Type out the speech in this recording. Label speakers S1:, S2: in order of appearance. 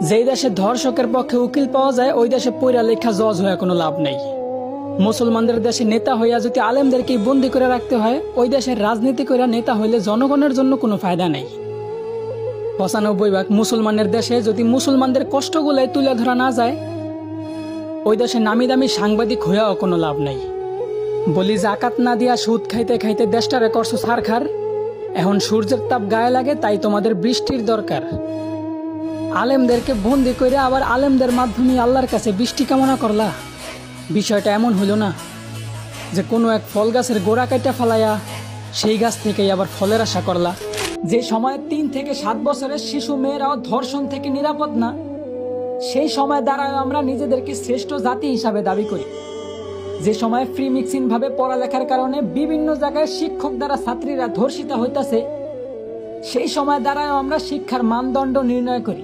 S1: যেই দেশে ধর্ষকের পক্ষে উকিল পাওয়া যায় ওই দেশে পড়া লেখা জজ হয়ে কোনো লাভ নেই। মুসলমানদের দেশে নেতা হইয়া যদি আলেমদেরকে বন্দী করে রাখতে হয়, ওই দেশের রাজনীতি করে নেতা হইলে জনগণের জন্য কোনো ফায়দা নেই। ৯৫% মুসলমানের দেশে যদি মুসলমানদের কষ্টগুলাই তুলে ধরা না যায়, ওই দেশে নামি দামি সাংবাদিক হইয়াও কোনো লাভ নেই। বলি জাকাত না দিয়া সুদ খাইতে খাইতে দেশটারে করছো ছারখার। এখন সূর্যের তাপ গায়ে লাগে, তাই তোমাদের বৃষ্টির দরকার। আলেমদেরকে বন্দি করে আবার আলেমদের মাধ্যমে আল্লাহর কাছে বৃষ্টি কামনা করলা। বিষয়টা এমন হইল না যে কোনো এক ফল গাছের গোড়া কাটা ফেলাইয়া সেই গাছ থেকেই আবার ফলের আশা করলা। যে সময় ৩ থেকে ৭ বছরের শিশু মেয়েরাও ধর্ষণ থেকে নিরাপদ না, সেই সময় দ্বারাও আমরা নিজেদেরকে শ্রেষ্ঠ জাতি হিসাবে দাবি করি। যে সময় ফ্রি মিক্সিং ভাবে পড়ালেখার কারণে বিভিন্ন জায়গায় শিক্ষক দ্বারা ছাত্রীরা ধর্ষিতা হইতাছে, সেই সময় দ্বারাও আমরা শিক্ষার মানদণ্ড নির্ণয় করি।